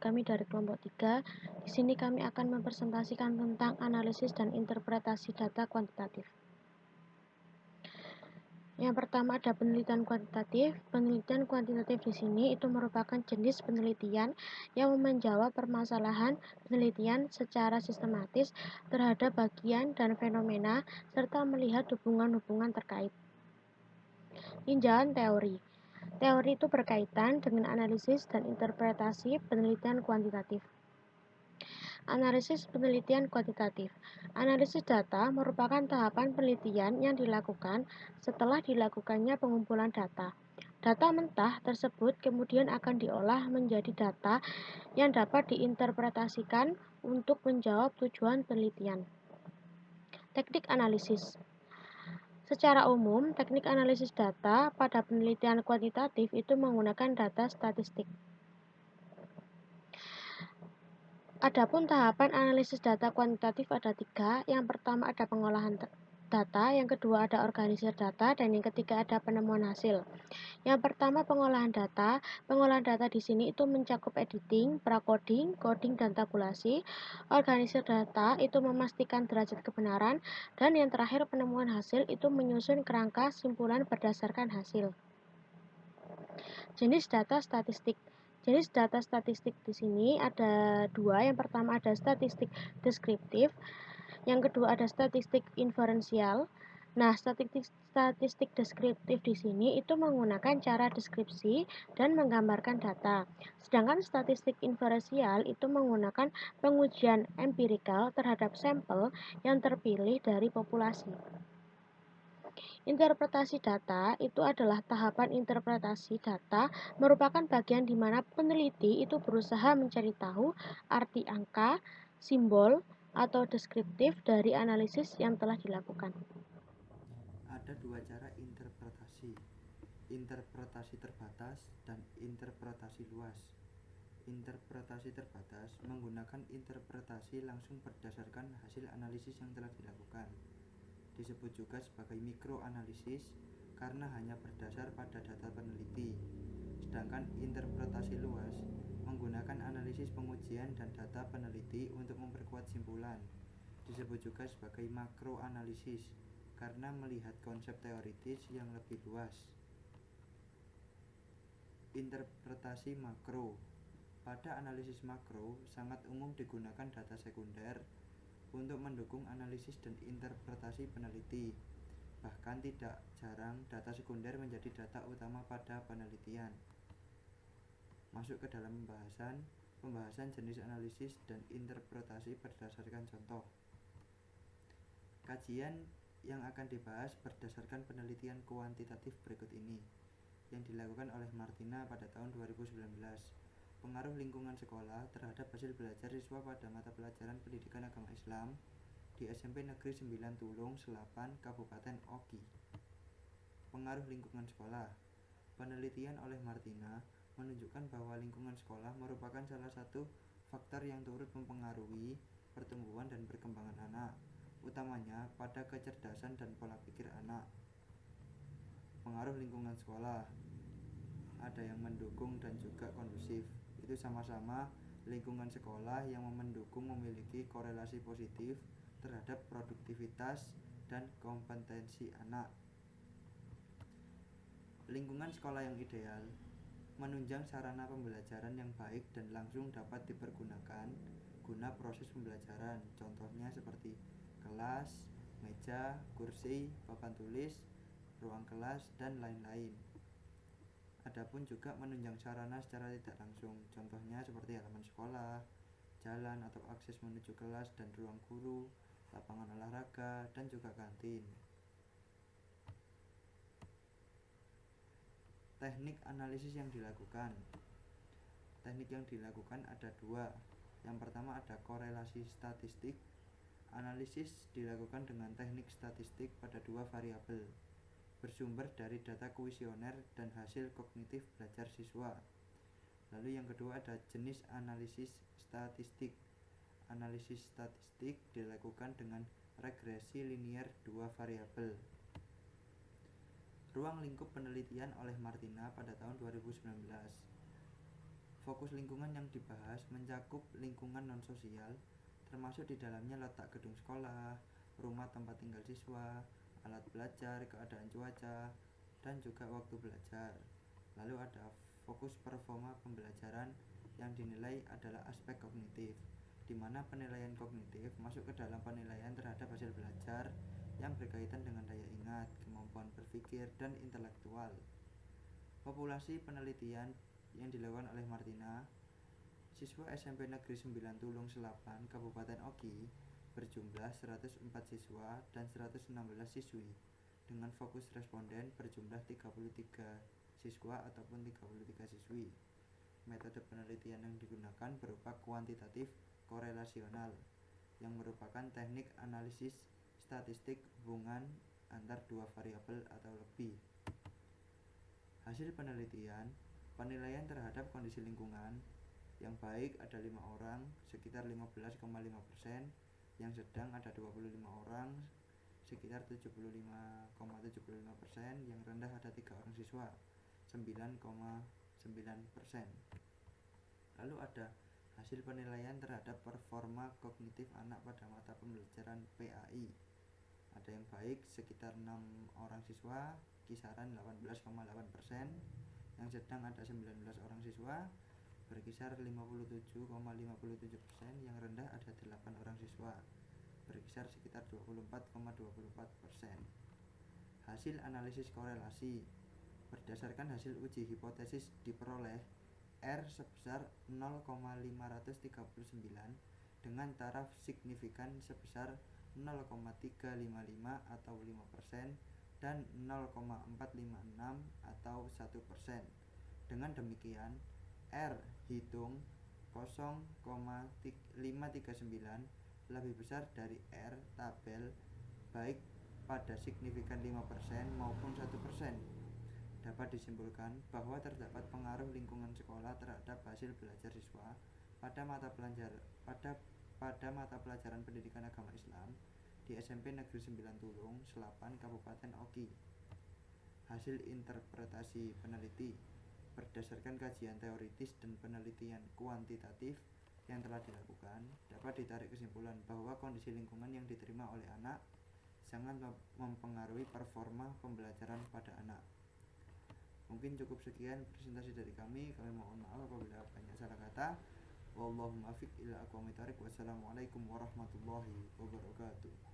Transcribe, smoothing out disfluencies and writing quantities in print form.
kami dari kelompok 3. Di sini kami akan mempresentasikan tentang analisis dan interpretasi data kuantitatif. Yang pertama ada penelitian kuantitatif. Penelitian kuantitatif di sini itu merupakan jenis penelitian yang menjawab permasalahan penelitian secara sistematis terhadap bagian dan fenomena serta melihat hubungan-hubungan terkait. Tinjauan teori. Teori itu berkaitan dengan analisis dan interpretasi penelitian kuantitatif. Analisis penelitian kuantitatif. Analisis data merupakan tahapan penelitian yang dilakukan setelah dilakukannya pengumpulan data. Data mentah tersebut kemudian akan diolah menjadi data yang dapat diinterpretasikan untuk menjawab tujuan penelitian. Teknik analisis. Secara umum, teknik analisis data pada penelitian kuantitatif itu menggunakan data statistik. Adapun tahapan analisis data kuantitatif ada 3. Yang pertama ada pengolahan data, yang kedua ada organisir data, dan yang ketiga ada penemuan hasil. Yang pertama pengolahan data. Pengolahan data di sini itu mencakup editing, pra-coding, coding, dan tabulasi. Organisir data itu memastikan derajat kebenaran, dan yang terakhir penemuan hasil itu menyusun kerangka simpulan berdasarkan hasil. Jenis data statistik. Jenis data statistik di sini ada 2. Yang pertama ada statistik deskriptif, yang kedua ada statistik inferensial. Nah, statistik deskriptif di sini itu menggunakan cara deskripsi dan menggambarkan data. Sedangkan statistik inferensial itu menggunakan pengujian empirikal terhadap sampel yang terpilih dari populasi. Interpretasi data itu adalah tahapan interpretasi data, merupakan bagian di mana peneliti itu berusaha mencari tahu arti angka, simbol, atau deskriptif dari analisis yang telah dilakukan. Ada 2 cara interpretasi, interpretasi terbatas dan interpretasi luas. Interpretasi terbatas menggunakan interpretasi langsung berdasarkan hasil analisis yang telah dilakukan. Disebut juga sebagai mikroanalisis karena hanya berdasar pada data peneliti. Sedangkan interpretasi luas menggunakan analisis pengujian dan data peneliti untuk memperkuat simpulan. Disebut juga sebagai makroanalisis karena melihat konsep teoritis yang lebih luas. Interpretasi makro. Pada analisis makro sangat umum digunakan data sekunder untuk mendukung analisis dan interpretasi peneliti. Bahkan tidak jarang data sekunder menjadi data utama pada penelitian. Masuk ke dalam pembahasan jenis analisis dan interpretasi berdasarkan contoh. Kajian yang akan dibahas berdasarkan penelitian kuantitatif berikut ini yang dilakukan oleh Martina pada tahun 2019. Pengaruh lingkungan sekolah terhadap hasil belajar siswa pada mata pelajaran pendidikan agama Islam di SMP Negeri 9 Tulung, Selapan, Kabupaten Oki. Pengaruh lingkungan sekolah. Penelitian oleh Martina menunjukkan bahwa lingkungan sekolah merupakan salah satu faktor yang turut mempengaruhi pertumbuhan dan perkembangan anak, utamanya pada kecerdasan dan pola pikir anak. Pengaruh lingkungan sekolah. Ada yang mendukung dan juga kondusif. Itu sama-sama lingkungan sekolah yang mendukung memiliki korelasi positif terhadap produktivitas dan kompetensi anak. Lingkungan sekolah yang ideal menunjang sarana pembelajaran yang baik dan langsung dapat dipergunakan guna proses pembelajaran. Contohnya seperti kelas, meja, kursi, papan tulis, ruang kelas, dan lain-lain. Adapun juga menunjang sarana secara tidak langsung, contohnya seperti halaman sekolah, jalan atau akses menuju kelas dan ruang guru, lapangan olahraga, dan juga kantin. Teknik analisis yang dilakukan. Teknik yang dilakukan ada 2. Yang pertama ada korelasi statistik. Analisis dilakukan dengan teknik statistik pada 2 variabel, bersumber dari data kuesioner dan hasil kognitif belajar siswa. Lalu yang kedua ada jenis analisis statistik. Analisis statistik dilakukan dengan regresi linier 2 variabel. Ruang lingkup penelitian oleh Martina pada tahun 2019. Fokus lingkungan yang dibahas mencakup lingkungan non-sosial, termasuk di dalamnya letak gedung sekolah, rumah tempat tinggal siswa, alat belajar, keadaan cuaca, dan juga waktu belajar. Lalu ada fokus performa pembelajaran yang dinilai adalah aspek kognitif, di mana penilaian kognitif masuk ke dalam penilaian terhadap hasil belajar yang berkaitan dengan daya ingat, kemampuan berpikir, dan intelektual. Populasi penelitian yang dilakukan oleh Martina, siswa SMP Negeri 9 Tulung Selapan, Kabupaten Oki, berjumlah 104 siswa dan 116 siswi, dengan fokus responden berjumlah 33 siswa ataupun 33 siswi. Metode penelitian yang digunakan berupa kuantitatif korelasional, yang merupakan teknik analisis statistik hubungan antar dua variabel atau lebih. Hasil penelitian, penilaian terhadap kondisi lingkungan yang baik ada 5 orang, sekitar 15,5%, yang sedang ada 25 orang, sekitar 75,75%, yang rendah ada 3 orang siswa, 9,9%. Lalu ada hasil penilaian terhadap performa kognitif anak pada mata pembelajaran PAI. Ada yang baik sekitar 6 orang siswa, kisaran 18,8%, yang sedang ada 19 orang siswa, berkisar 57,57%, yang rendah ada 8 orang siswa, berkisar sekitar 24,24%. Hasil analisis korelasi, berdasarkan hasil uji hipotesis diperoleh R sebesar 0,539 dengan taraf signifikan sebesar 0,355 atau 5% dan 0,456 atau 1%. Dengan demikian, R hitung 0,539 lebih besar dari R tabel baik pada signifikan 5% maupun 1%. Dapat disimpulkan bahwa terdapat pengaruh lingkungan sekolah terhadap hasil belajar siswa pada mata pelajaran pendidikan agama Islam di SMP Negeri 9 Tulung, Selapan, Kabupaten Oki. Hasil interpretasi peneliti berdasarkan kajian teoritis dan penelitian kuantitatif yang telah dilakukan, dapat ditarik kesimpulan bahwa kondisi lingkungan yang diterima oleh anak sangat mempengaruhi performa pembelajaran pada anak. Mungkin cukup sekian presentasi dari kami mohon maaf apabila banyak salah kata. Wallahu muwaffiq ila aqwamit thoriq. Wassalamualaikum warahmatullahi wabarakatuh.